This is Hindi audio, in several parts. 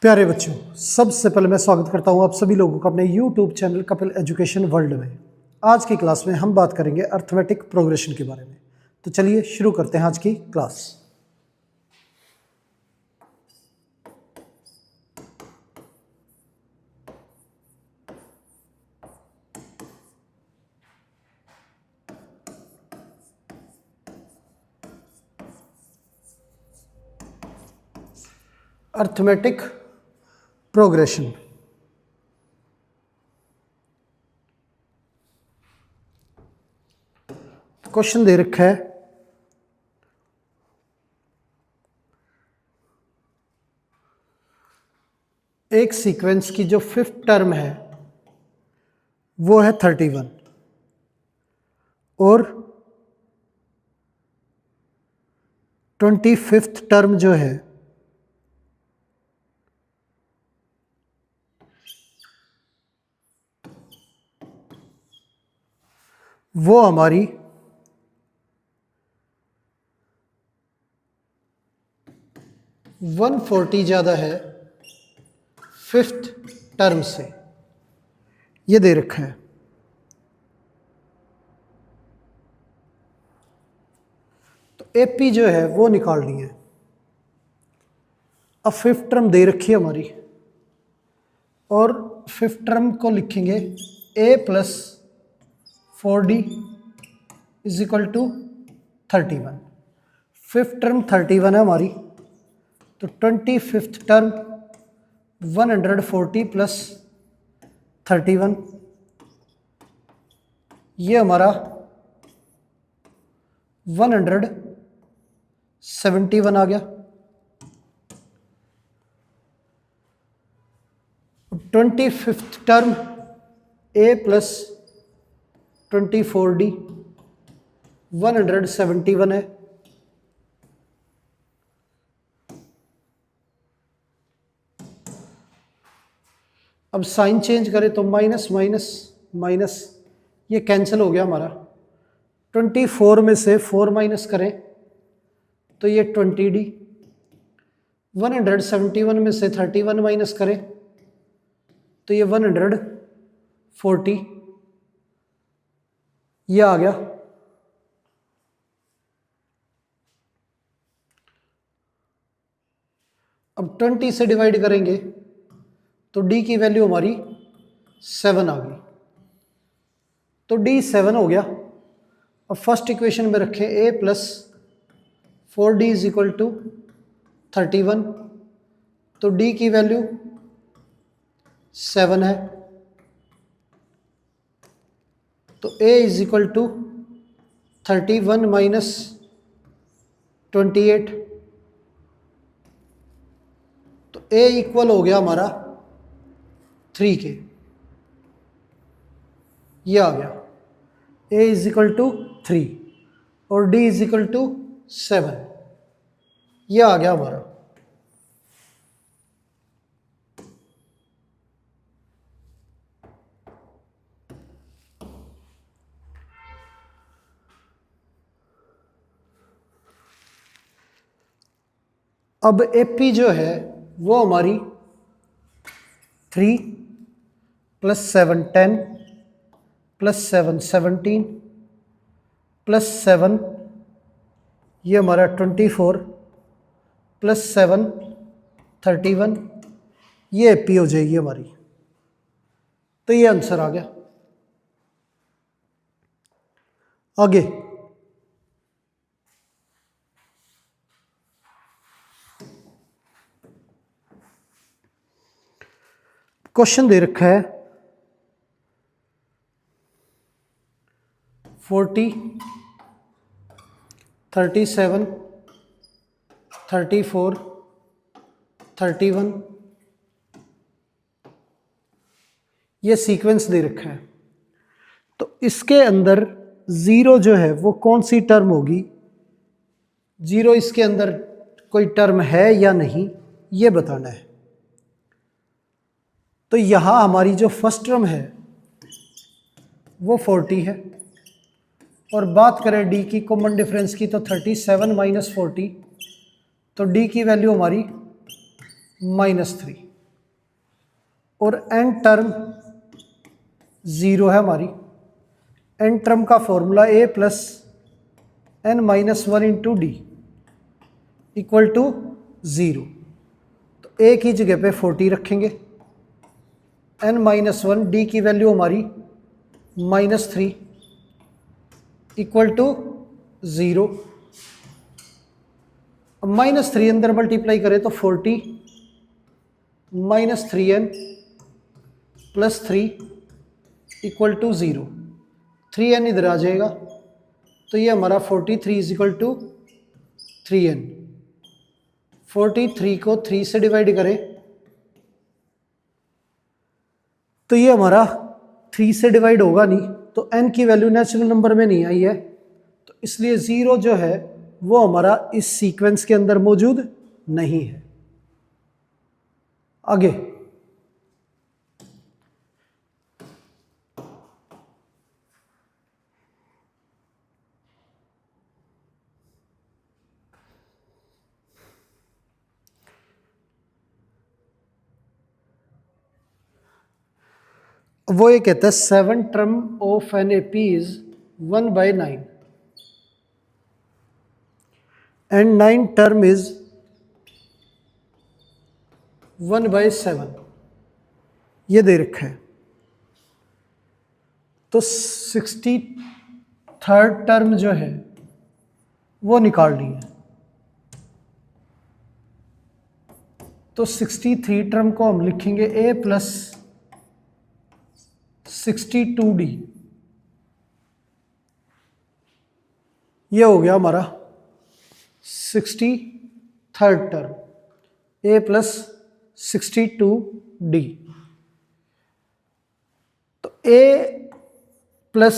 प्यारे बच्चों, सबसे पहले मैं स्वागत करता हूं आप सभी लोगों का अपने YouTube channel Kapil education world में। आज की क्लास में हम बात करेंगे अर्थमेटिक प्रोग्रेशन के बारे में। तो चलिए शुरू करते हैं आज की क्लास। Arithmetic progression. क्वेश्चन दे रखा है, एक सीक्वेंस की जो फिफ्थ टर्म है वो है 31 और 25th टर्म जो है वो हमारी 140 ज़्यादा है फिफ्थ टर्म से। ये दे रखा है। तो एपी जो है वो निकालनी है। अब फिफ्थ टर्म दे रखी है हमारी और फिफ्थ टर्म को लिखेंगे a plus 4d is equal to 31। Fifth term 31 है हमारी, तो 25th टर्म 140 प्लस 31, ये हमारा 171 आ गया। 25th term a plus 24d 171 है। अब साइन चेंज करें तो माइनस माइनस माइनस, ये कैंसिल हो गया हमारा। 24 में से 4 माइनस करें तो ये 20d। 171 में से 31 माइनस करें तो ये 140, ये आ गया। अब 20 से डिवाइड करेंगे तो d की वैल्यू हमारी 7 आ गई, तो d 7 हो गया। अब फर्स्ट इक्वेशन में रखें a plus 4d is equal to 31, तो d की वैल्यू 7 है, तो a is equal to 31 minus 28, तो a इक्वल हो गया हमारा 3 के। ये आ गया a इज इक्वल टू 3 और d इज इक्वल टू 7, ये आ गया हमारा। अब AP जो है वो हमारी 3 प्लस 7 10 प्लस 7 17 प्लस 7 ये हमारा 24 प्लस 7 31, ये AP हो जाएगी हमारी। तो ये आंसर आ गया। आगे क्वेश्चन दे रखा है 40 37 34 31, ये सीक्वेंस दे रखा है। तो इसके अंदर ज़ीरो जो है वो कौन सी टर्म होगी, ज़ीरो इसके अंदर कोई टर्म है या नहीं, ये बताना है। तो यहाँ हमारी जो फर्स्ट टर्म है वो 40 है, और बात करें d की कॉमन डिफरेंस की तो 37 माइनस 40, तो d की वैल्यू हमारी -3। और n टर्म 0 है हमारी। n टर्म का formula a plus n minus 1 into D equal to 0। तो a की जगह पे 40 रखेंगे, n माइनस 1, डी की वैल्यू हमारी -3 इक्वल टू 0। अब -3 अंदर मल्टीप्लाई करें तो 40 minus 3n plus 3 equal to 0। 3n इधर आ जाएगा, तो ये हमारा 43 इज इक्वल टू 3n। 43 को 3 से डिवाइड करें तो ये हमारा 3 से डिवाइड होगा नहीं, तो n की वैल्यू नेचुरल नंबर में नहीं आई है, तो इसलिए 0 जो है वो हमारा इस सीक्वेंस के अंदर मौजूद नहीं है। आगे वो ये कहता है 7 term of an AP is 1/9 and 9 term is 1/7। ये दे रखा है, तो 63rd टर्म जो है वो निकालनी है। तो 63 टर्म को हम लिखेंगे a प्लस 62d। ये हो गया हमारा 63rd term, a plus 62d। तो a प्लस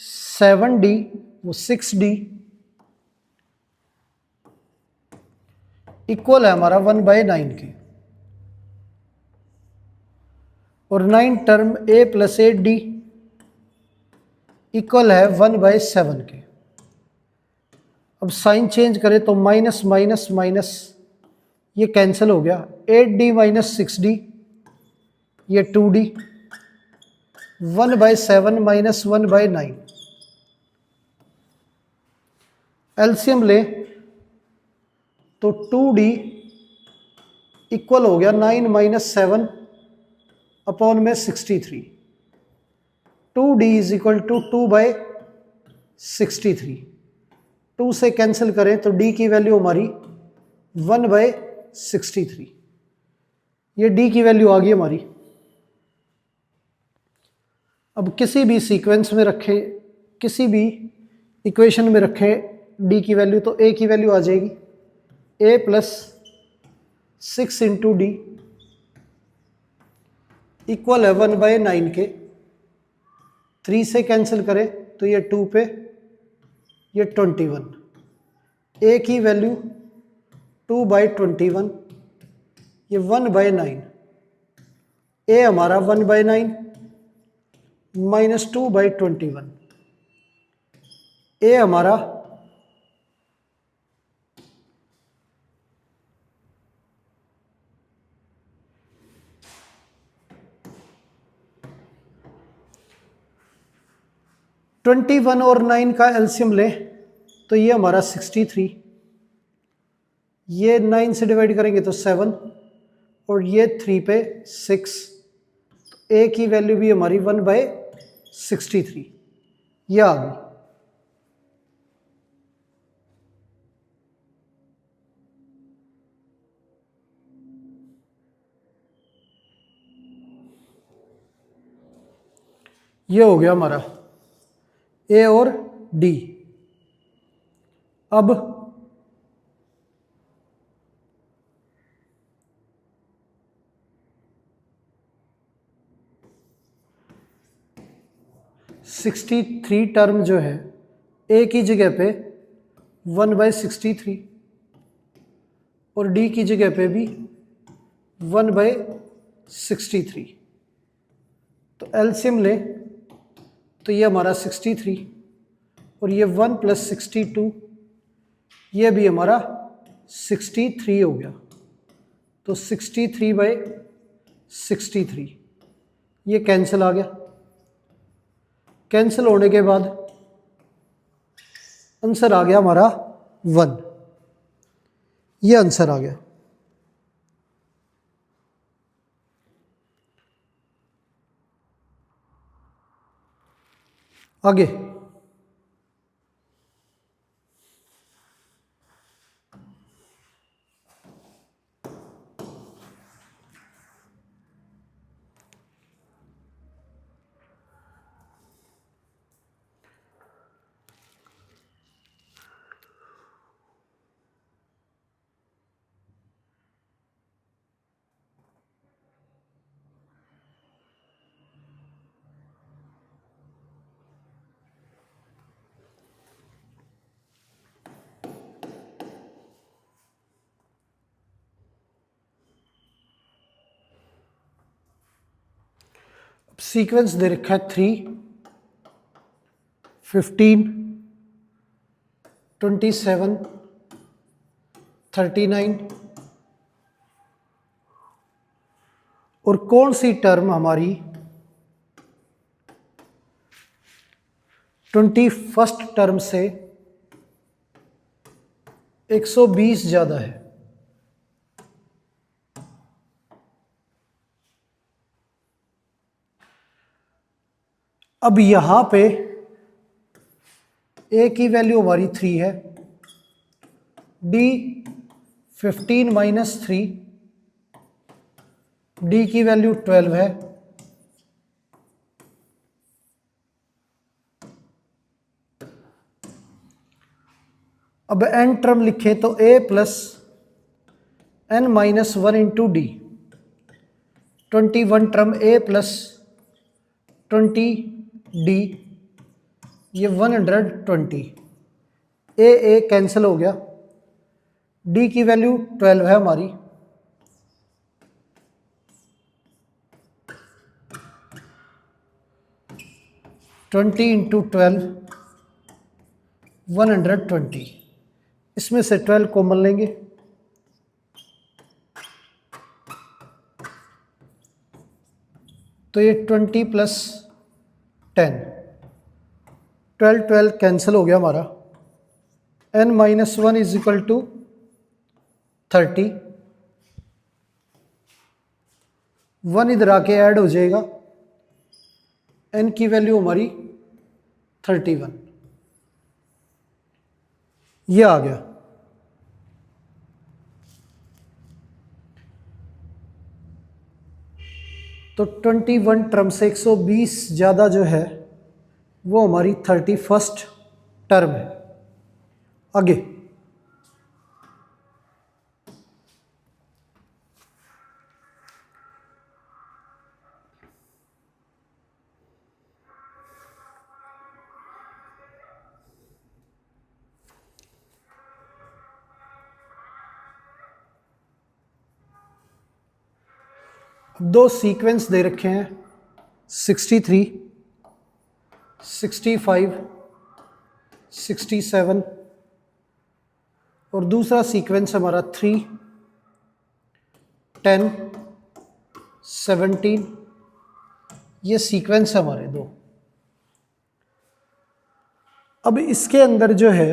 7d वो 6d इक्वल है हमारा 1/9 के, और 9 term a plus 8d equal है 1/7 के। अब साइन चेंज करें तो माइनस माइनस माइनस ये कैंसिल हो गया, 8d माइनस 6d ये 2d, 1/7 माइनस 1/9। एलसीएम ले तो 2d इक्वल हो गया 9 माइनस 7 अपॉन में 63। 2d is equal to 2/63। 2 से कैंसिल करें तो d की वैल्यू हमारी 1/63। ये d की वैल्यू आ गई हमारी। अब किसी भी सीक्वेंस में रखें, किसी भी इक्वेशन में रखें d की वैल्यू, तो a की वैल्यू आ जाएगी a plus 6 into D equal है 1/9 के। 3 से कैंसिल करें तो ये 2 पे ये 21। a की वैल्यू 2/21, ये 1/9। a हमारा 1/9 माइनस 2/21। a हमारा 21 और 9 का एलसीएम ले तो ये हमारा 63। ये 9 से डिवाइड करेंगे तो 7 और ये 3 पे 6। तो a की वैल्यू भी हमारी 1/63 ये आ गई। ये हो गया हमारा a और d। अब सिक्सटी थ्री टर्म जो है a की जगह पे 1/63 और d की जगह पे भी 1/63। तो एलसीएम ले तो ये हमारा 63 और ये 1 प्लस 62 ये भी हमारा 63 हो गया। तो 63/63 63, ये कैंसिल आ गया। कैंसिल होने के बाद आंसर आ गया हमारा 1, ये आंसर आ गया। आगे सीक्वेंस दे रखा है 3, 15, 27, 39 और कौन सी टर्म हमारी 21st टर्म से 120 ज़्यादा है। अब यहां पे ए की वैल्यू हमारी 3 है, डी 15 माइनस 3, डी की वैल्यू 12 है, अब एन टर्म लिखे तो A plus N minus 1 into D, 21 term A plus 20 D, ये 120, ए कैंसिल हो गया, डी की वैल्यू 12 है हमारी, ट्वेंटी इंटू 12 120, इसमें से 12 कॉमन लेंगे, तो ये 20 प्लस 10, 12 कैंसिल हो गया हमारा, n minus 1 is equal to 30, 1 इधर आके ऐड हो जाएगा, n की वैल्यू हमारी 31, ये आ गया। तो 21 टर्म से 120 ज़्यादा जो है वो हमारी 31st टर्म है। आगे दो सीक्वेंस दे रखे हैं 63, 65, 67 और दूसरा सीक्वेंस हमारा 3, 10, 17, ये सीक्वेंस हमारे दो। अब इसके अंदर जो है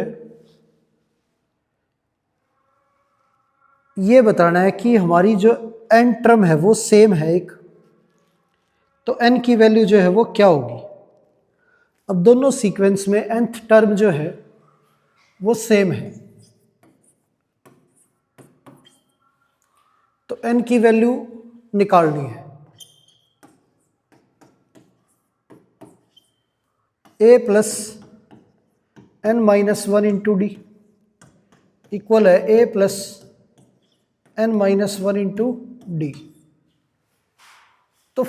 ये बताना है कि हमारी जो एन टर्म है वो सेम है एक, तो एन की वैल्यू जो है वो क्या होगी। अब दोनों सीक्वेंस में nth टर्म जो है वो सेम है, तो एन की वैल्यू निकालनी है। A plus N minus 1 into D equal है A plus N minus 1 into D. तो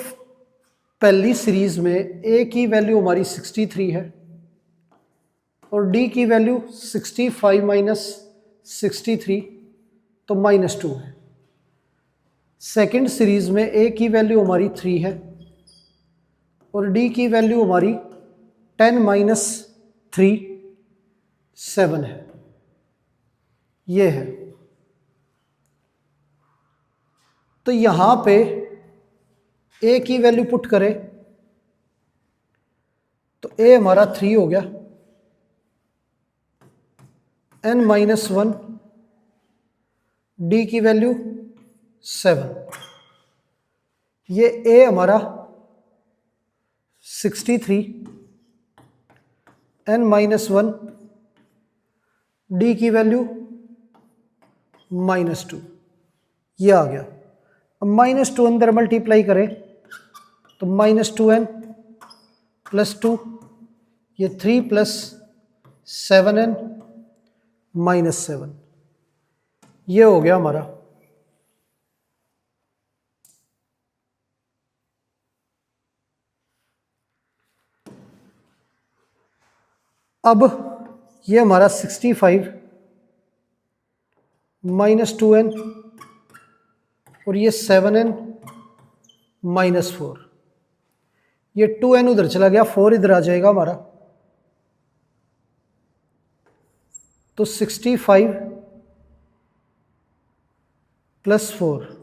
पहली सीरीज में ए की वैल्यू हमारी 63 है और डी की वैल्यू 65 माइनस 63 तो -2 है। सेकंड सीरीज में ए की वैल्यू हमारी 3 है और डी की वैल्यू हमारी 10 माइनस 3 7 है, ये है। तो यहाँ पे ए की वैल्यू पुट करें तो ए हमारा 3 हो गया, n-1, डी की वैल्यू 7, ये ए हमारा 63, n-1, डी की वैल्यू -2, ये आ गया। अब -2 अंदर मल्टीप्लाई करें तो -2n + 2, ये 3 + 7n -7, ये हो गया हमारा। अब ये हमारा 65 -2n और ये 7n -4, ये 2n उधर चला गया, 4 इधर आ जाएगा हमारा, तो 65 + 4,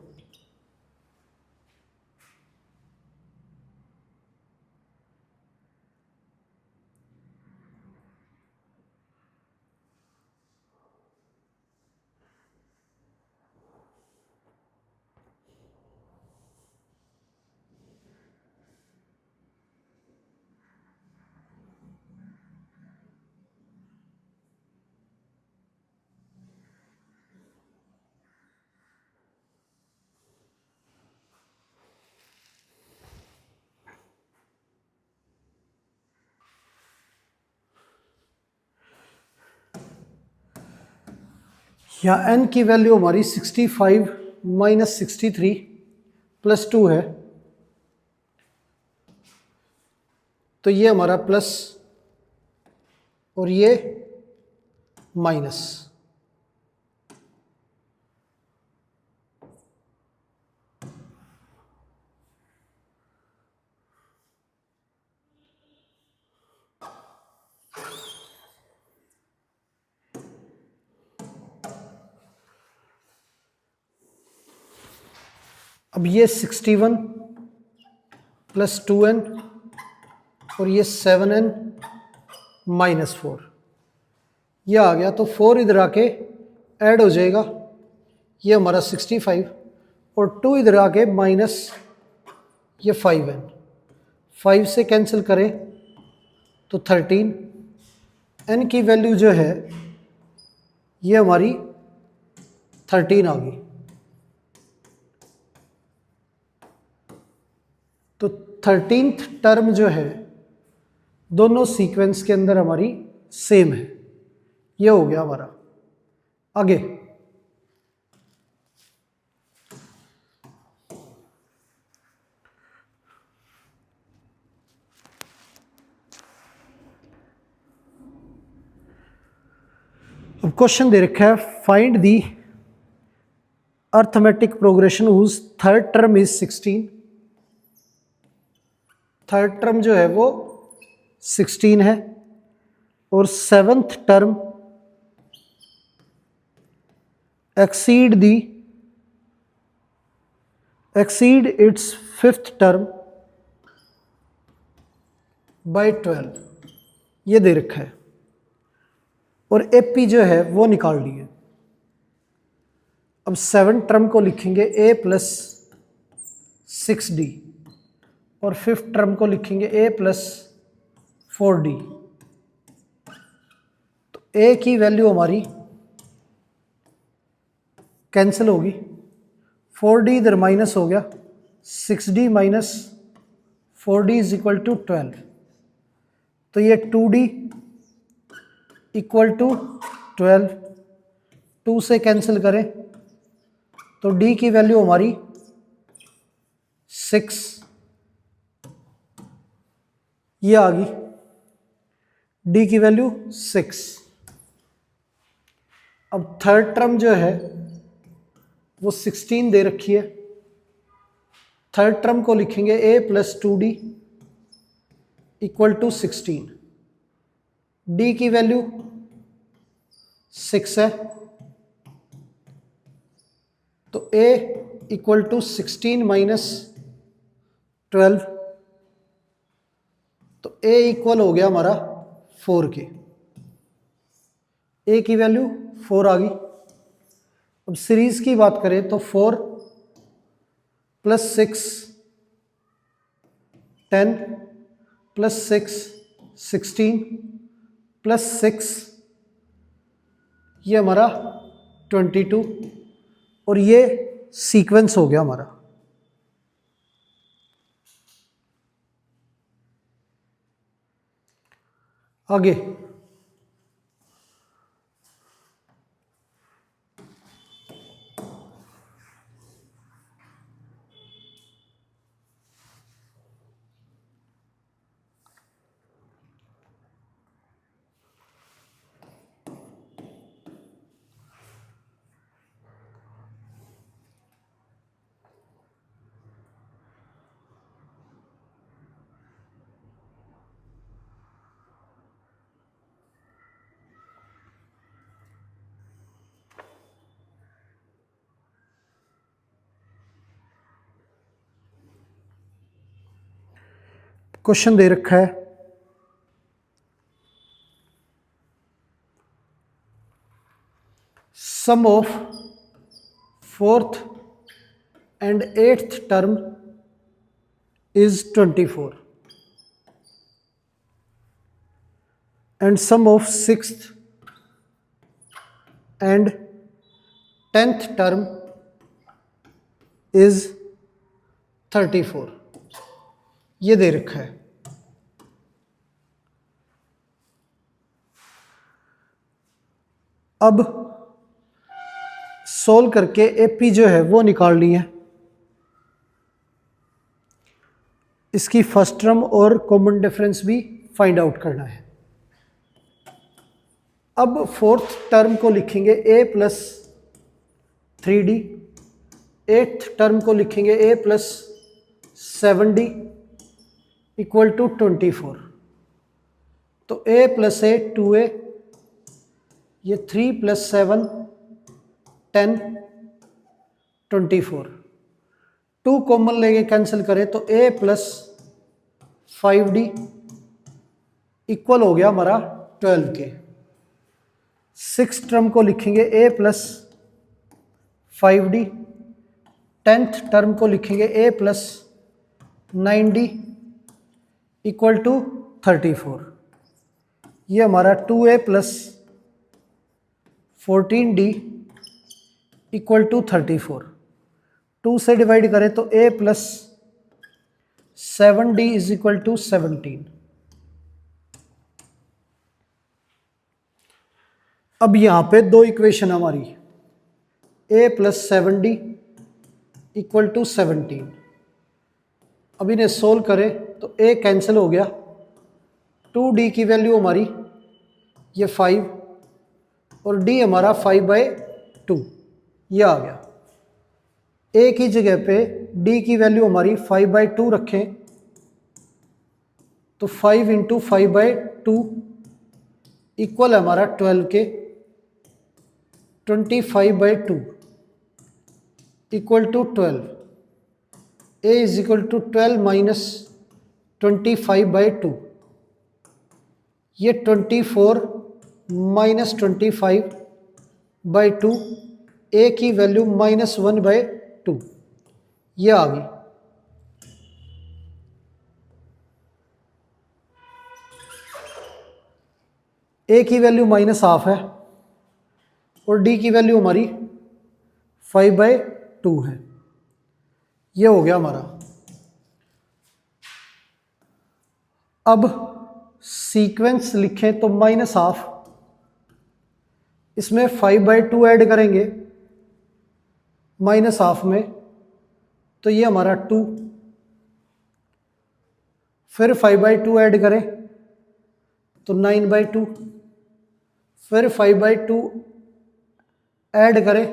या n की वैल्यू हमारी 65 - 63 + 2 है, तो ये हमारा प्लस और ये माइनस। अब ये 61 + 2n और ये 7n -4, ये आ गया, तो 4 इधर आके ऐड हो जाएगा, ये हमारा 65 और 2 इधर आके माइनस ये 5n, 5 से कैंसिल करें तो 13, n की वैल्यू जो है ये हमारी 13 आ गई, तो 13th टर्म जो है दोनों सीक्वेंस के अंदर हमारी सेम है, ये हो गया हमारा। आगे अब क्वेश्चन दे रखा है, find the arithmetic progression whose third term is 16, third term जो है वो 16 है और seventh term exceed its fifth term by 12, ये दे रखा है, और एपी जो है वो निकाल लिए। अब 7 टर्म को लिखेंगे a + 6d और 5th टर्म को लिखेंगे a + 4d, तो a की वैल्यू हमारी कैंसिल होगी, 4d इधर माइनस हो गया, 6d - 4d = 12, तो ये 2d = 12, 2 से कैंसिल करें तो d की वैल्यू हमारी 6, ये आ गई, d की वैल्यू 6। अब थर्ड टर्म जो है वो 16 दे रखी है, थर्ड टर्म को लिखेंगे a + 2d = 16, d की वैल्यू 6 है, तो a = 16 - 12, तो ए इक्वल हो गया हमारा 4 के। ए की वैल्यू 4 आ गई। अब सीरीज की बात करें तो 4 + 6 10 + 6 16 + 6 ये हमारा 22 और ये सीक्वेंस हो गया हमारा। आगे क्वेश्चन दे रखा है सम of 4th and 8th term is 24 and sum of 6th and 10th term is 34। ये दे रखा है। अब सोल्व करके एपी जो है वो निकालनी है। इसकी फर्स्ट टर्म और कॉमन डिफरेंस भी फाइंड आउट करना है। अब 4th टर्म को लिखेंगे a + 3d, 8th टर्म को लिखेंगे a + 7d = 24। तो a + a 2a, ये 3 + 7 10 24। 2 कॉमन लेके कैंसिल करें तो a + 5d इक्वल हो गया हमारा 12 के। 6th टर्म को लिखेंगे a + 5d, 10th टर्म को लिखेंगे a + 9d = 34। ये हमारा 2a + 14d = 34। 2 से डिवाइड करें तो a + 7d = 17। अब यहां पे दो इक्वेशन हमारी, a + 7d = 17। अब इन्हें सोल्व करें तो a कैंसिल हो गया, 2d की वैल्यू हमारी ये 5 और d हमारा 5/2 ये आ गया। a की जगह पे d की वैल्यू हमारी 5/2 रखें तो 5 × 5/2 इक्वल हमारा 12 के। 25/2 = 12। a = 12 - 25/2। ये 24 - 25/2, a की वैल्यू -1/2 ये आ गई। a की वैल्यू -1/2 है और d की वैल्यू हमारी 5/2 है। ये हो गया हमारा। अब सीक्वेंस लिखें तो -1/2, इसमें 5/2 ऐड करेंगे -1/2 में तो ये हमारा 2, फिर 5/2 ऐड करें तो 9/2, फिर 5/2 ऐड करें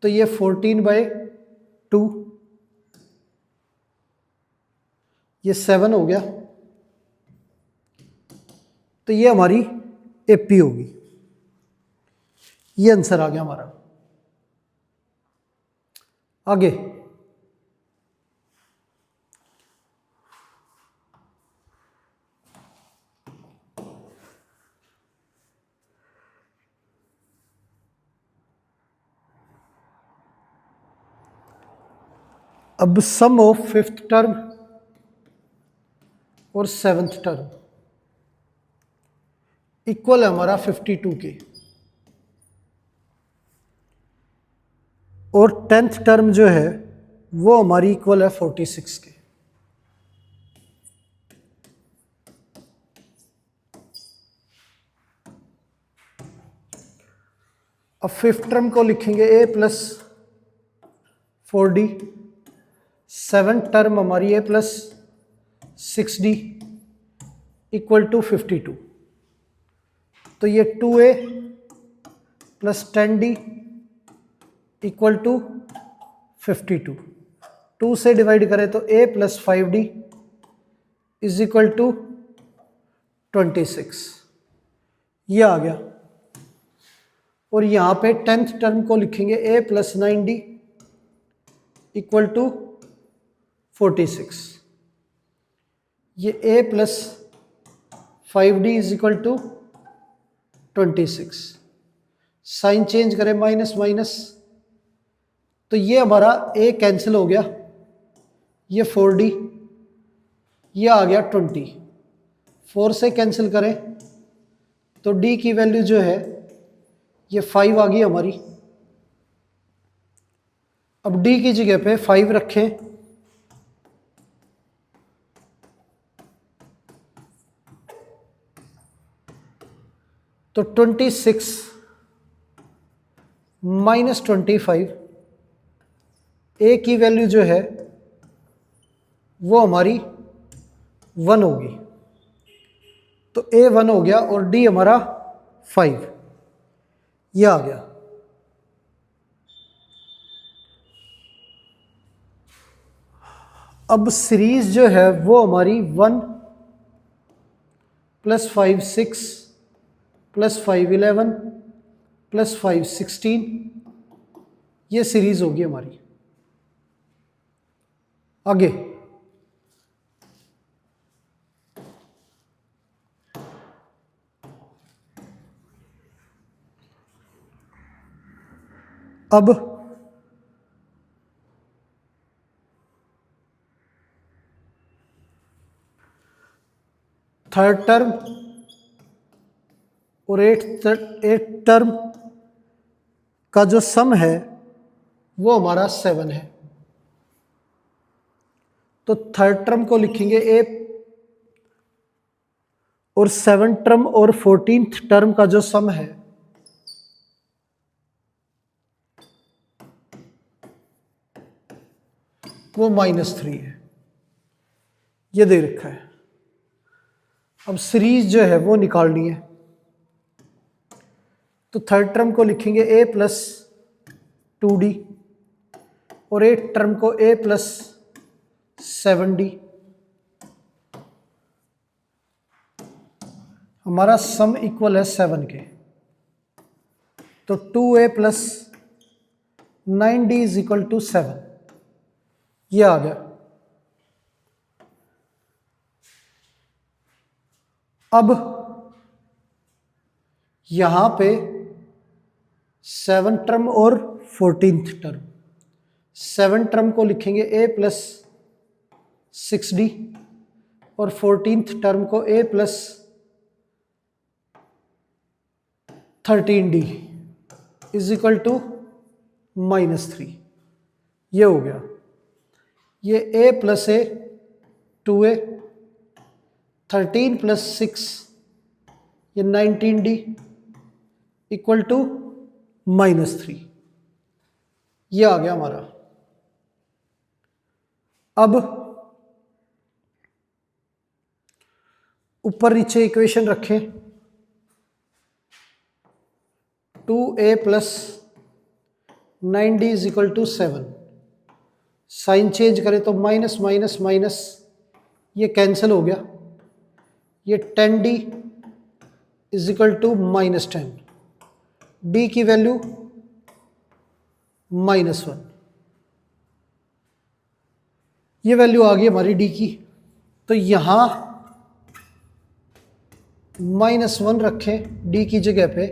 तो ये 14/2, ये 7 हो गया। तो ये हमारी एपी होगी। ये आंसर आ गया हमारा। आगे अब सम ऑफ फिफ्थ टर्म और सेवन्थ टर्म इक्वल है हमारा 52 के, और टेंथ टर्म जो है वो हमारी इक्वल है 46 के। अब फिफ्थ टर्म को लिखेंगे a plus 4d, seventh term हमारी a plus 6d equal to 52। तो ये 2a plus 10d equal to 52। 2 से डिवाइड करें तो a plus 5d is equal to 26, ये आ गया। और यहाँ पे टेंथ टर्म को लिखेंगे a plus 9d equal to 46। ये a plus 5d is equal to 26। Sign change करें माइनस माइनस, तो ये हमारा a कैंसिल हो गया, ये 4d, ये आ गया 20। 4 से कैंसिल करें तो d की वैल्यू जो है ये 5 आ गई हमारी। अब d की जगह पे 5 रखें तो 26 माइनस 25, a की वैल्यू जो है वो हमारी 1 होगी। तो a 1 हो गया और d हमारा 5, ये आ गया। अब सीरीज जो है वो हमारी 1 प्लस 5 6 प्लस 5 11 प्लस 5 16, ये सीरीज होगी हमारी। आगे अब थर्ड टर्म और एट्थ टर्म का जो सम है वो हमारा 7 है। तो थर्ड टर्म को लिखेंगे a, और सेवन्थ टर्म और 14th टर्म का जो सम है वो -3 है, ये दे रखा है। अब सीरीज जो है वो निकालनी है, तो थर्ड टर्म को लिखेंगे a प्लस 2d, और एट्थ टर्म को a प्लस 7d। हमारा सम इक्वल है 7 के, तो 2a plus 9d is equal to 7, ये आ गया। अब यहां पे 7 टर्म और 14th टर्म, 7 टर्म को लिखेंगे a प्लस 6d, और 14th टर्म को a plus 13d is equal to -3, ये हो गया। ये a plus a 2a, 13 plus 6 ये 19d इक्वल टू -3, ये आ गया हमारा। अब ऊपर नीचे इक्वेशन रखें, 2a plus 9d is equal to 7। Sign change करें तो माइनस माइनस माइनस, ये कैंसिल हो गया। ये 10d is equal to -10, d की वैल्यू -1, ये वैल्यू आ गई हमारी d की। तो यहां -1 रखें d की जगह पे,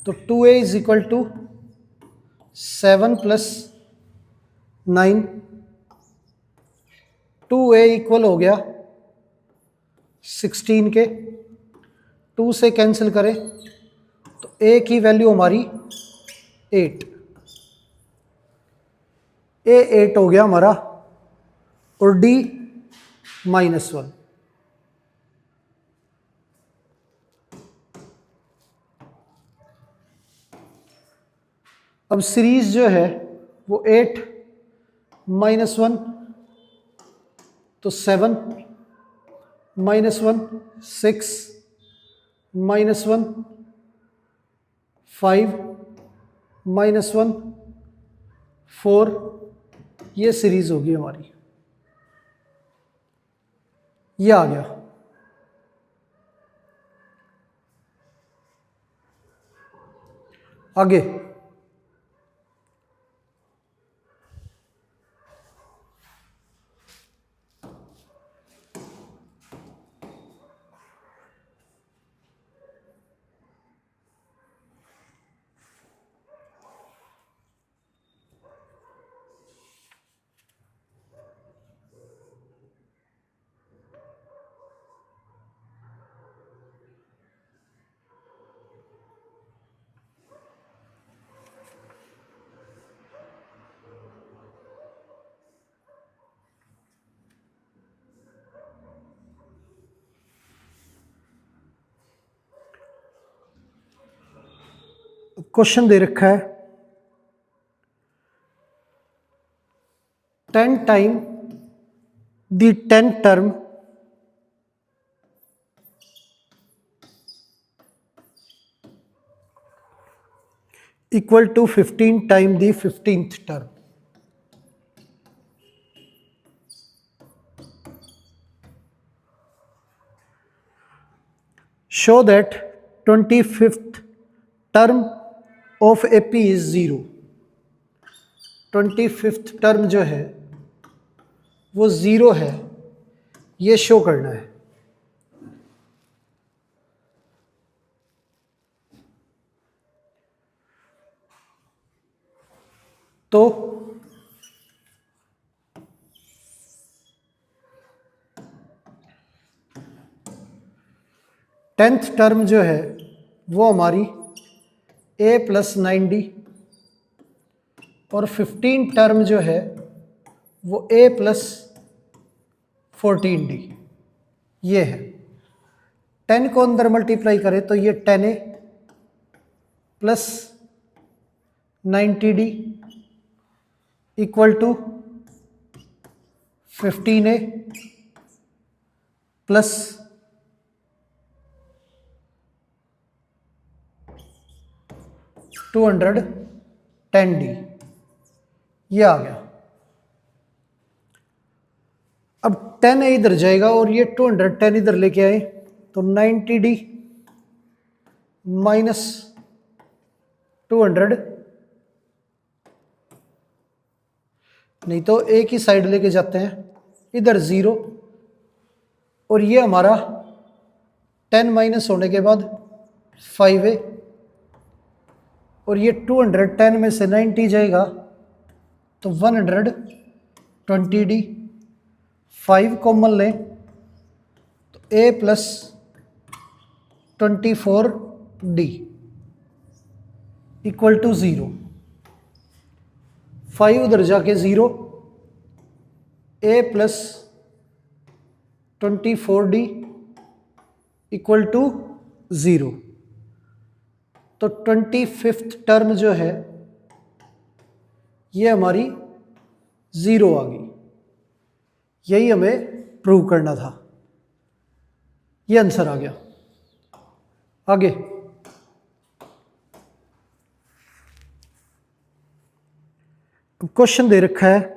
तो 2a is equal to 7 plus 9, 2a equal हो गया 16 के, 2 से कैंसिल करें तो a की वैल्यू हमारी 8, a 8 हो गया हमारा, और d -1। अब सीरीज जो है वो 8 -1 तो 7 -1 6 -1 5 -1 4, ये सीरीज होगी हमारी। ये आ गया। आगे क्वेश्चन दे रखा है 10 times the 10 term equal to 15 times the 15th term. Show that 25th term of AP is 0। 25th term जो है वो 0 है, ये शो करना है। तो 10th टर्म जो है वो हमारी a + 9d, और 15 टर्म जो है वो a + 14d, ये है। 10 को अंदर मल्टीप्लाई करें तो ये 10a + 90d equal to 15a + 210d, ये आ गया। अब 10a इधर जाएगा और ये 210 इधर लेके आए तो 90d - 200, नहीं तो एक ही साइड लेके जाते हैं, इधर 0, और ये हमारा 10 माइनस होने के बाद 5a, और ये 210 में से 90 जाएगा तो 120d, 5 कॉमन लें तो a + 24d इक्वल टू 0। 5 उधर जाके 0, a + 24d इक्वल टू 0। तो 25th टर्म जो है ये हमारी 0 आ गई। यही हमें प्रूव करना था, ये आंसर आ गया। आगे क्वेश्चन दे रखा है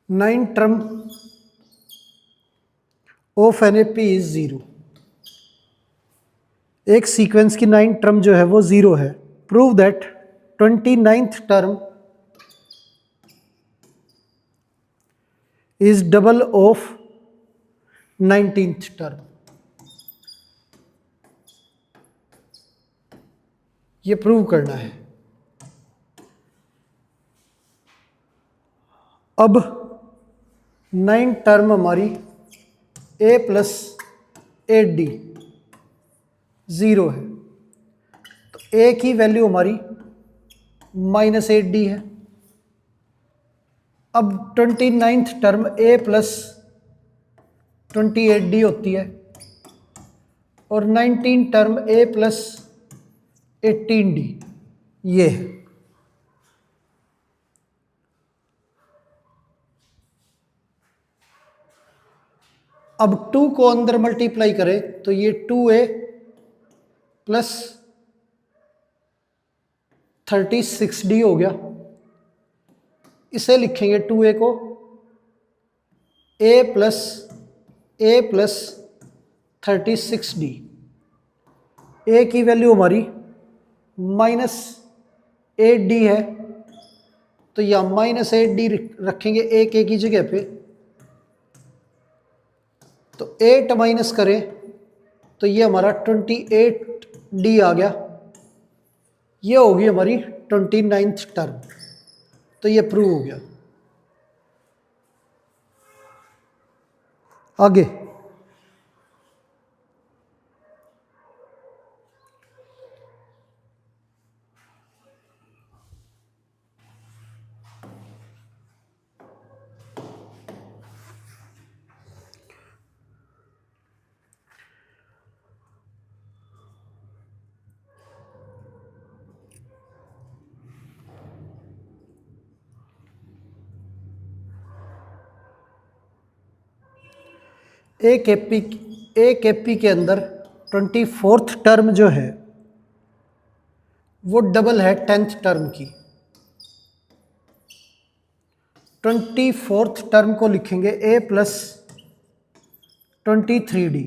9 term of an AP is 0। एक सीक्वेंस की 9 टर्म जो है वो 0 है। Prove that 29th term is double of 19th term. ये प्रूव करना है। अब 9 टर्म हमारी a प्लस 8d 0 है, तो a की वैल्यू हमारी -8d है। अब 29th term a plus 28d होती है और 19 टर्म a प्लस 18d ये है। अब 2 को अंदर मल्टीप्लाई करें तो ये 2a प्लस 36d हो गया। इसे लिखेंगे 2a को a प्लस 36d। a की वैल्यू हमारी -8d है, तो या -8d रखेंगे एक a की जगह पे, तो 8 माइनस करें तो ये हमारा 28d आ गया। ये होगी हमारी 29th टर्म, तो ये प्रूव हो गया। आगे एक एपी के अंदर 24th टर्म जो है वो डबल है 10th टर्म की। 24th टर्म को लिखेंगे a प्लस 23d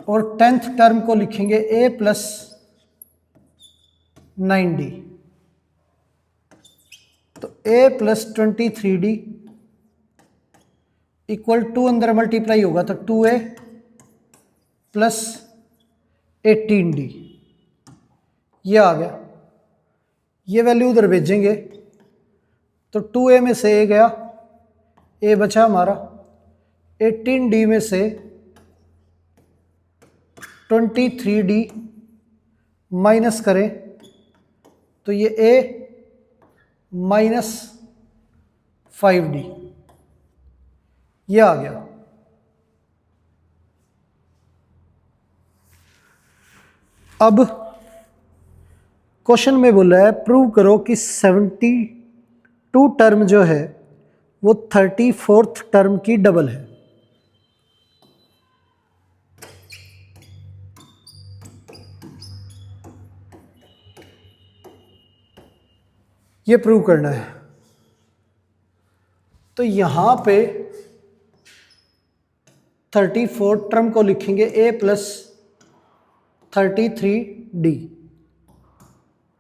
और 10th टर्म को लिखेंगे a प्लस 9d। तो a plus 23d equal to अंदर मल्टीप्लाई होगा तो 2a प्लस 18d ये आ गया। ये वैल्यू उधर भेजेंगे तो 2a में से a गया, a बचा हमारा, 18d में से 23d माइनस करें तो ये a -5d ये आ गया। अब क्वेश्चन में बोला है प्रूव करो कि 72 टर्म जो है वो 34th टर्म की डबल है। ये प्रूव करना है। तो यहां पे 34 टर्म को लिखेंगे a प्लस 33d,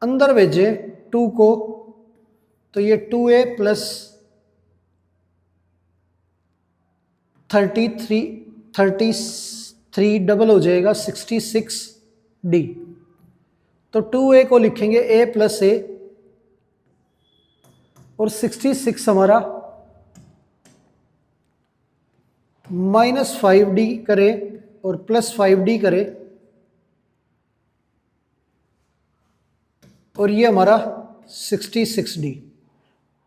अंदर भेजे 2 को तो ये 2a प्लस 33 डबल हो जाएगा 66d। तो 2a को लिखेंगे a प्लस a और 66 हमारा -5d करे और +5d करे और ये हमारा 66d।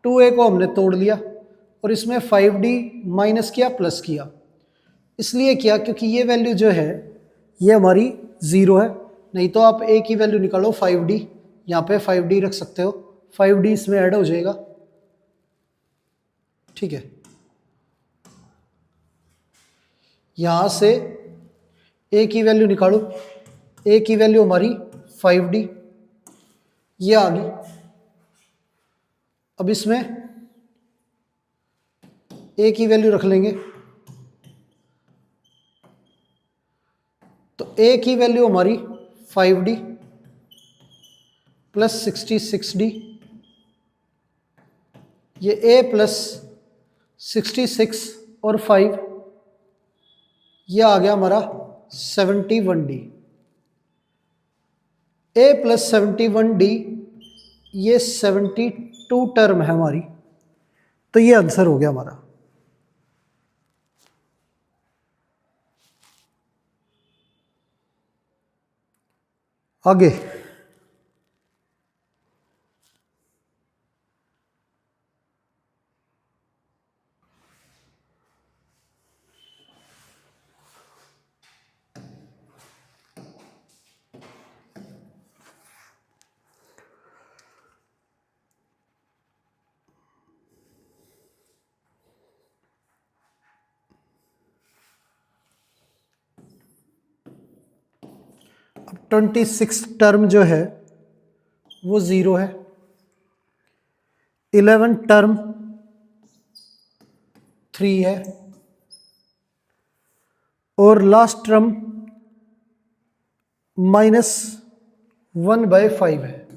2a को हमने तोड़ लिया और इसमें 5d माइनस किया प्लस किया। इसलिए किया क्योंकि ये वैल्यू जो है ये हमारी 0 है, नहीं तो आप a की वैल्यू निकालो 5d, यहाँ पे 5d रख सकते हो, 5d इसमें ऐड हो जाएगा। ठीक है, यहाँ से a की वैल्यू निकालो, a की वैल्यू हमारी 5d ये आ गई। अब इसमें a की वैल्यू रख लेंगे तो ए की वैल्यू हमारी 5D प्लस 66D, ये ए प्लस 66 और 5, ये आ गया हमारा 71D। ए प्लस 71D, ये 72 टर्म है हमारी, तो ये आंसर हो गया हमारा। आगे अब 26 टर्म जो है वो 0 है, 11 टर्म 3 है, और लास्ट टर्म -1/5 है।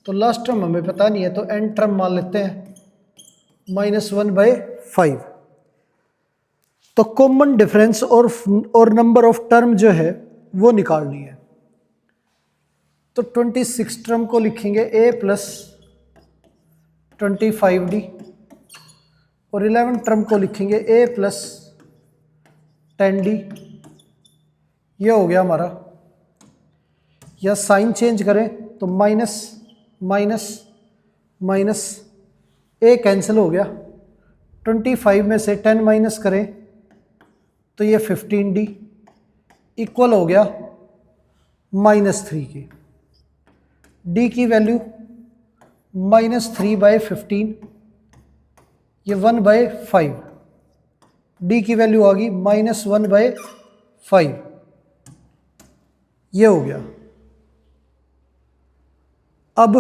तो लास्ट टर्म हमें पता नहीं है, तो एन टर्म मान लेते हैं -1/5। तो कॉमन डिफरेंस और नंबर ऑफ टर्म जो है वो निकालनी है। तो 26 टर्म को लिखेंगे a प्लस 25D, और 11 टर्म को लिखेंगे a प्लस 10D। ये हो गया हमारा, या साइन चेंज करें तो माइनस माइनस माइनस, ए कैंसिल हो गया, 25 में से 10 माइनस करें तो ये 15D इक्वल हो गया -3 की। डी की वैल्यू -3/15, ये 1/5, डी की वैल्यू आ गई -1/5, ये हो गया। अब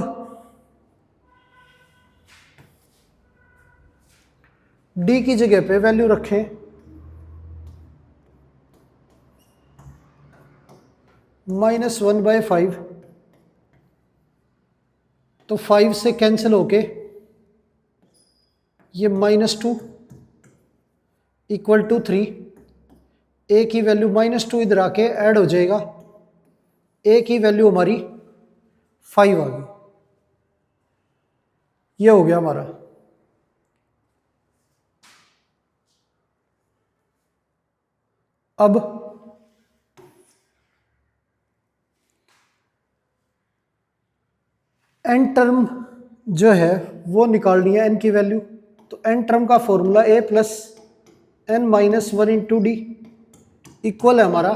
डी की जगह पे वैल्यू रखें -1/5, तो 5 से कैंसिल होके ये -2 इक्वल टू 3, ए की वैल्यू -2 इधर आके ऐड हो जाएगा, ए की वैल्यू हमारी 5 आ गई। ये हो गया हमारा। अब एन टर्म जो है वो निकालनी है, एन की वैल्यू। तो एन टर्म का formula a plus n -1 into D equal है हमारा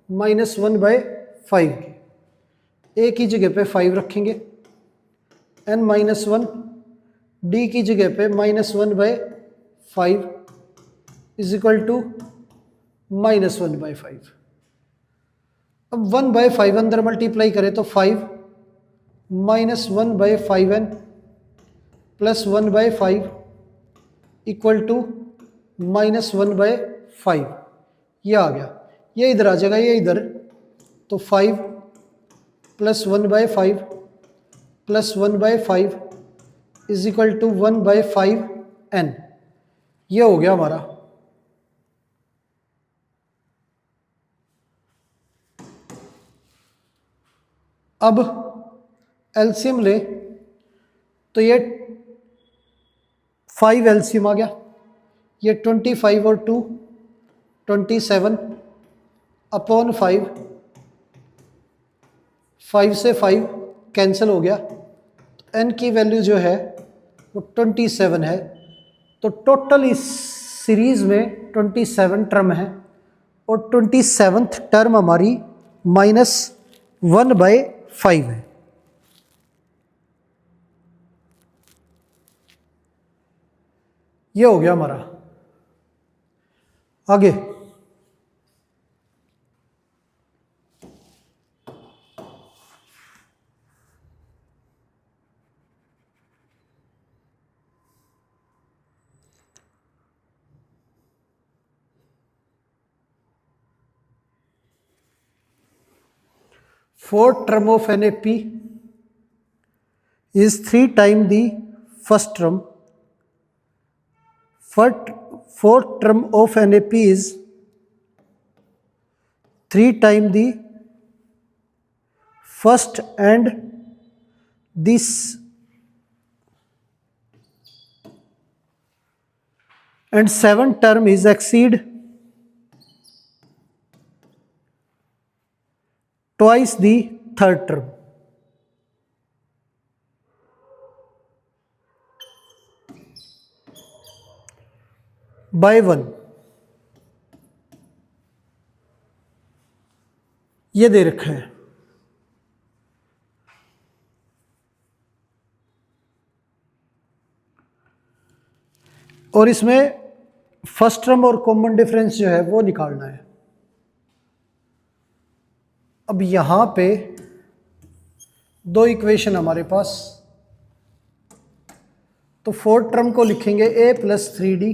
-1/5। ए की जगह पे 5 रखेंगे, n -1, डी की जगह पे -1/5 इज इक्वल टू -1/5। अब 1/5 अंदर मल्टीप्लाई करें तो 5 -1/5n प्लस 1/5 इक्वल टू -1/5, ये आ गया। ये इधर आ जाएगा, ये इधर, तो 5 plus 1/5 plus 1/5 is equal to 1/5n, ये हो गया हमारा। अब एलसीएम ले तो ये 5 एलसीएम आ गया, ये 25 और 2 27 अपॉन 5, 5 से 5 कैंसिल हो गया, तो एन की वैल्यू जो है वो 27 है। तो टोटल इस सीरीज में 27 टर्म है, और 27th टर्म हमारी -1/5 है। ये हो गया हमारा। आगे fourth term of NAP is 3 times the first term. Fourth term of NAP is 3 times the first, and this and seventh term is exceed twice the third term. By 1, ये दे रखा है। और इसमें फर्स्ट टर्म और कॉमन डिफरेंस जो है वो निकालना है। अब यहां पे दो इक्वेशन हमारे पास, तो फोर्थ टर्म को लिखेंगे a प्लस 3d,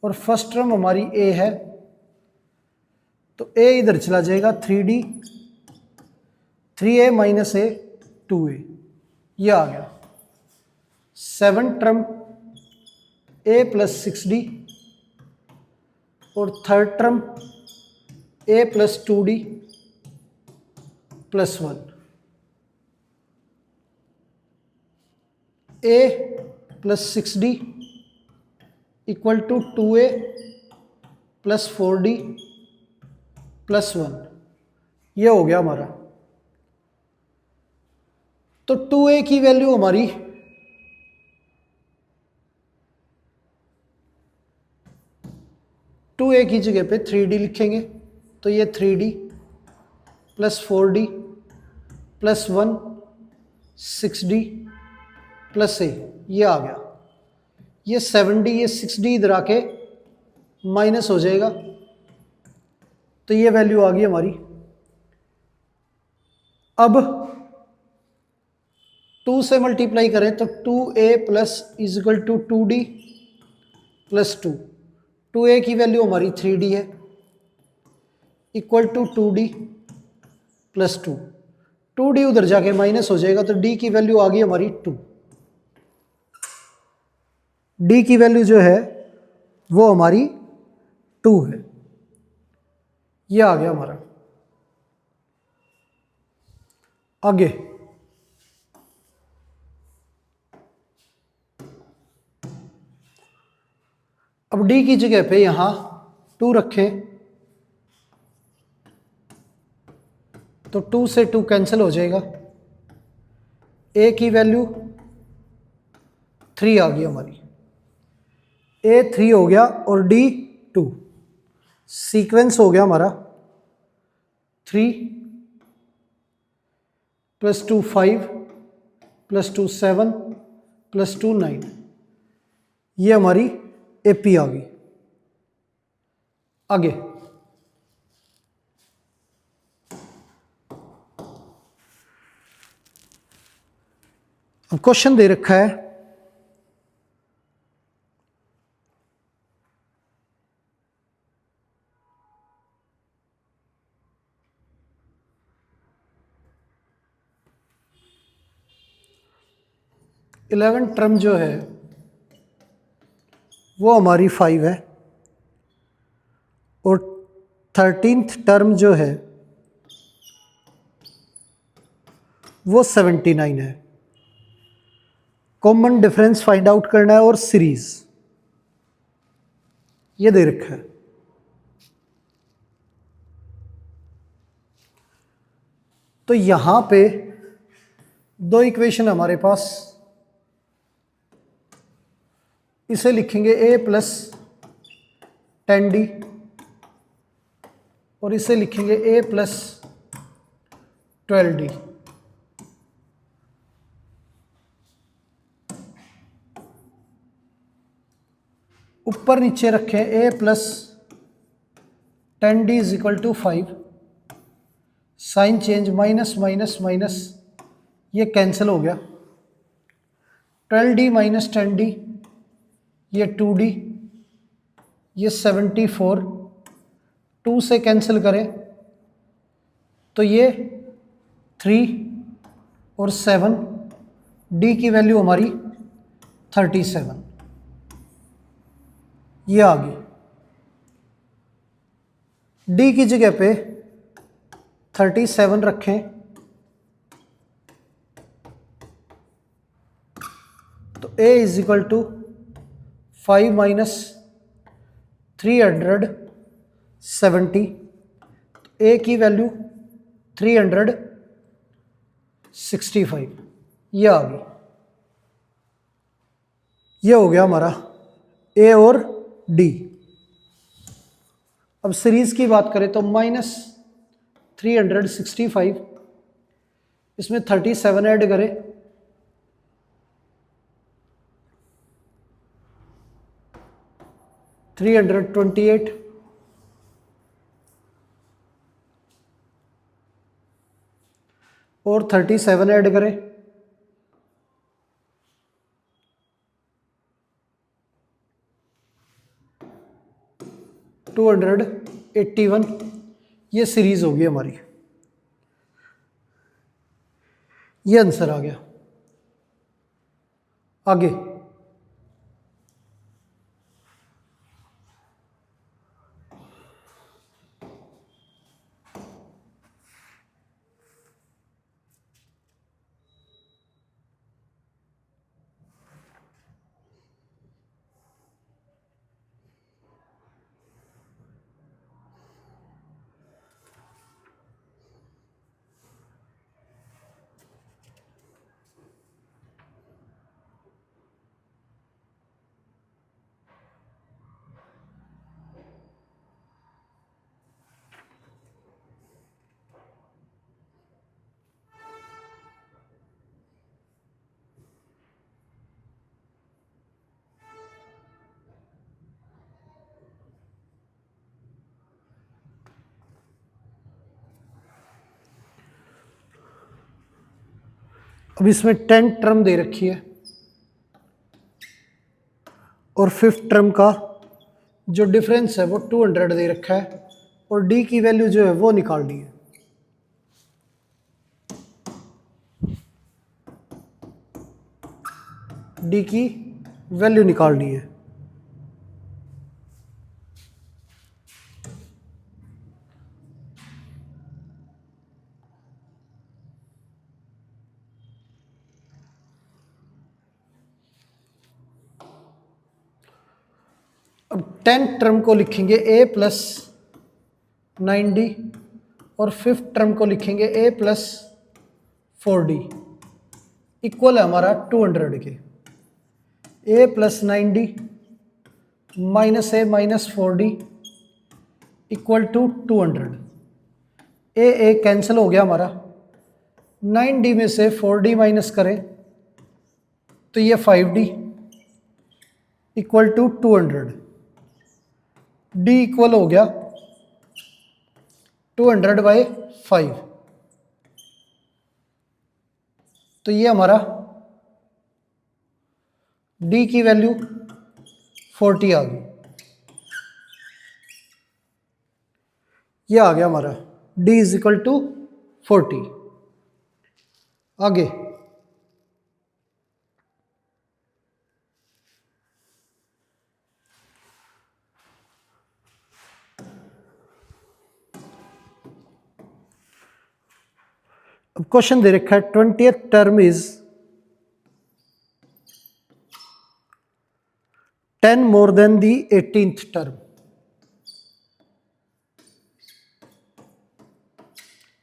और फर्स्ट टर्म हमारी a है, तो a इधर चला जाएगा, 3d 3a minus a 2a, ये आ गया। Seventh term a plus 6d, और third term a plus 2d plus 1, a plus 6d equal to 2a plus 4d plus 1, ये हो गया हमारा। तो 2a की वैल्यू हमारी 2a की जगह पे 3d लिखेंगे, तो ये 3d plus 4d plus 1 6d plus a, ये आ गया। ये 7d, ये 6d इधर आके माइनस हो जाएगा, तो ये वैल्यू आ गई हमारी। अब 2 से मल्टीप्लाई करें तो 2a plus is equal to 2d plus 2, 2a की वैल्यू हमारी 3d है, equal to 2d plus 2, 2d उधर जाके माइनस हो जाएगा, तो d की वैल्यू आ गई हमारी 2। d की वैल्यू जो है वो हमारी 2 है, ये आ गया हमारा। आगे अब d की जगह पे यहां 2 रखें, तो 2 से 2 कैंसिल हो जाएगा, a की वैल्यू 3 आ गई हमारी, a 3 हो गया और d 2, सीक्वेंस हो गया हमारा 3 प्लस 2 5 प्लस 2 7 प्लस 2 9, ये हमारी AP आ गई। आगे अब क्वेश्चन दे रखा है, इलेवेंथ टर्म जो है वो हमारी 5 है, और 13th टर्म जो है वो 79 है। कॉमन डिफरेंस फाइंड आउट करना है और सीरीज ये दे रखा है। तो यहां पे दो इक्वेशन हमारे पास, इसे लिखेंगे a प्लस 10d, और इसे लिखेंगे a प्लस 12d। ऊपर नीचे रखें a plus 10d is equal to 5, sign change, minus minus minus, ये कैंसिल हो गया, 12d माइनस 10d ये 2d, ये 74, 2 से कैंसिल करें तो ये 3 और 7, डी की वैल्यू हमारी 37, ये आ गई। डी की जगह पे 37 रखें तो a is equal to 5 minus 370, a की वैल्यू 365, ये आ गई। ये हो गया हमारा a और d। अब सीरीज की बात करें तो -365, इसमें 37 ऐड करें, $328, और 37 ऐड करें, $281, ये सीरीज होगी हमारी। ये आंसर आ गया। आगे अब इसमें 10 टर्म दे रखी है और 5th टर्म का जो डिफरेंस है वो 200 दे रखा है, और डी की वैल्यू जो है वो निकालनी है। डी की वैल्यू निकालनी है। अब 10 टर्म को लिखेंगे a प्लस 9d, और 5th टर्म को लिखेंगे a प्लस 4d, इक्वल है हमारा 200 के। a plus 9d minus a minus 4d equal to 200। a cancel हो गया हमारा, 9d में से 4d माइनस करें तो ये 5d equal to 200। d equal हो गया 200/5, तो ये हमारा d की वैल्यू 40 आ गई। ये आ गया हमारा d इज इक्वल टू 40। आगे अब क्वेश्चन दे रखा है 20th term is 10 more than the 18th term.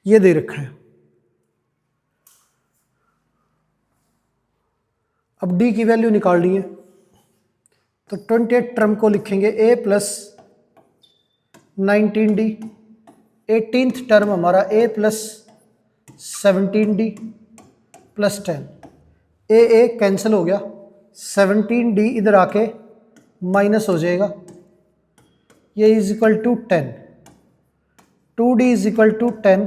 ये दे रखा है। अब d की वैल्यू निकालनी है, तो 20th टर्म को लिखेंगे a plus 19d, 18th term हमारा a plus 17d plus 10, a cancel हो गया, 17d इधर आके माइनस हो जाएगा, ये is equal to 10, 2d is equal to 10,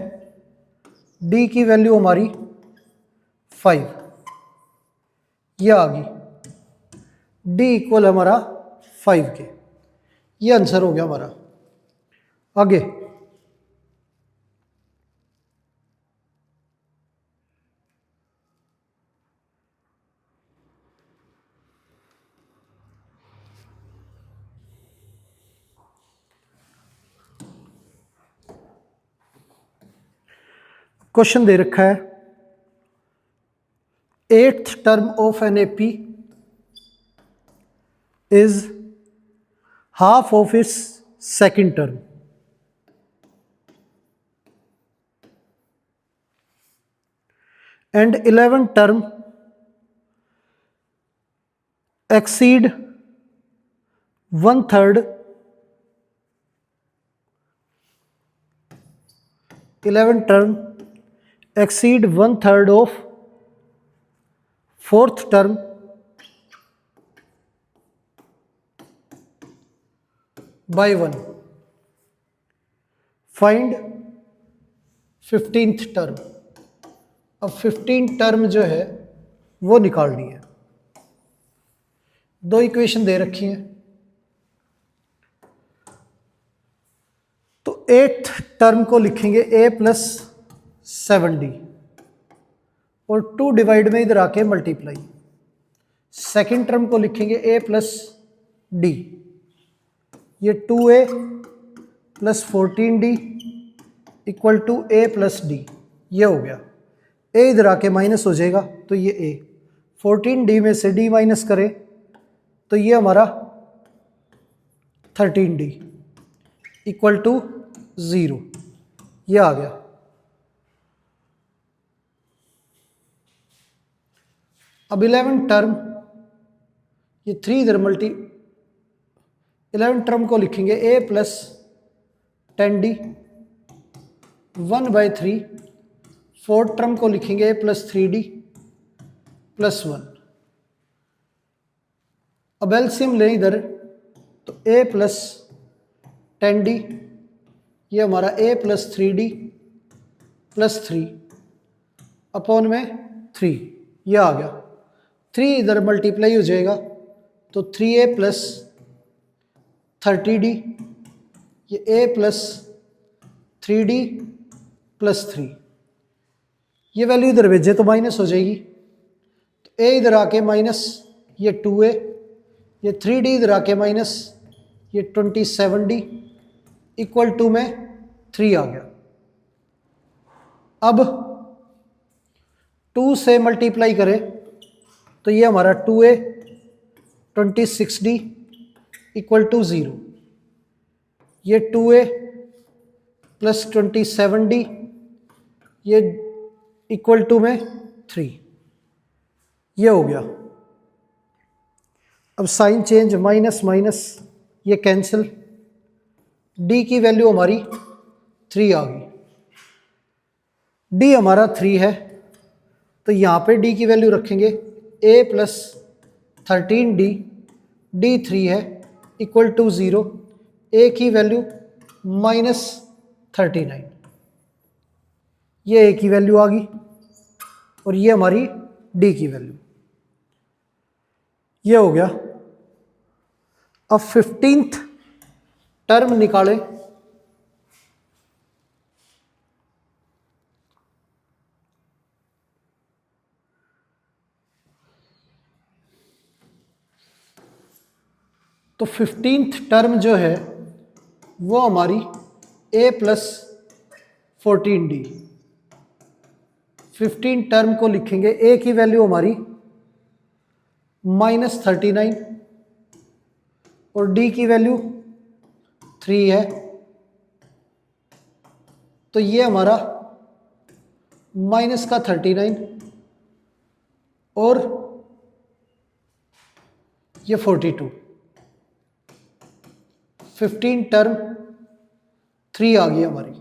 d की वैल्यू हमारी 5, ये आ गई। d इक्वल हमारा 5 के, ये आंसर हो गया हमारा। आगे क्वेश्चन दे रखा है 8th term of an AP is half of its second term. And 11th term exceed 1/3 11th term exceed 1/3 of 4th term by 1। find 15th term। अब 15th टर्म जो है वो निकालनी है। दो इक्वेशन दे रखी हैं। तो 8th टर्म को लिखेंगे a प्लस 7d और 2 डिवाइड में इधर आके मल्टीप्लाई। सेकेंड टर्म को लिखेंगे a प्लस d, ये 2a plus 14d equal to a plus d, ये हो गया। a इधर आके माइनस हो जाएगा तो ये a, 14d में से d माइनस करें तो ये हमारा 13d इक्वल टू 0, ये आ गया। अब 11th टर्म, ये 3 इधर 11th टर्म को लिखेंगे a plus 10d 1/3। 4th term को लिखेंगे a प्लस 3d प्लस 1। अब एलसीएम लें इधर तो a प्लस 10d, ये हमारा a plus 3d plus 3 upon में 3, ये आ गया। 3 इधर मल्टीप्लाई हो जाएगा तो 3a प्लस 30d, ये a प्लस 3d प्लस 3, ये वैल्यू इधर भेजे तो माइनस हो जाएगी। तो a इधर आके माइनस, ये 2a, ये 3d इधर आके माइनस, ये 27d इक्वल टू में 3 आ गया। अब 2 से मल्टीप्लाई करें तो ये हमारा 2a 26d इक्वल टू 0, ये 2a प्लस 27d ये इक्वल टू में 3, ये हो गया। अब साइन चेंज, माइनस माइनस ये कैंसिल, d की वैल्यू हमारी 3 आ गई। d हमारा 3 है तो यहाँ पे d की वैल्यू रखेंगे a प्लस 13d, d 3 है इक्वल टू 0, a की वैल्यू माइनस 39, ये a की वैल्यू आ गई और ये हमारी d की वैल्यू, ये हो गया। अब 15th टर्म निकालें तो 15th टर्म जो है वो हमारी a प्लस 14d। 15 टर्म को लिखेंगे, a की वैल्यू हमारी माइनस 39 और d की वैल्यू 3 है तो ये हमारा माइनस का 39 और ये 42। 15 टर्म 3 आ गई हमारी,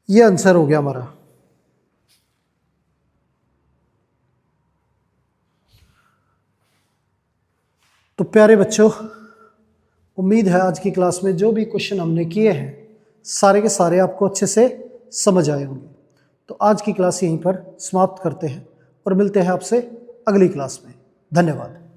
ये आंसर हो गया हमारा। तो प्यारे बच्चों, उम्मीद है आज की क्लास में जो भी क्वेश्चन हमने किए हैं सारे के सारे आपको अच्छे से समझ आए होंगे। तो आज की क्लास यहीं पर समाप्त करते हैं और मिलते हैं आपसे अगली क्लास में। धन्यवाद।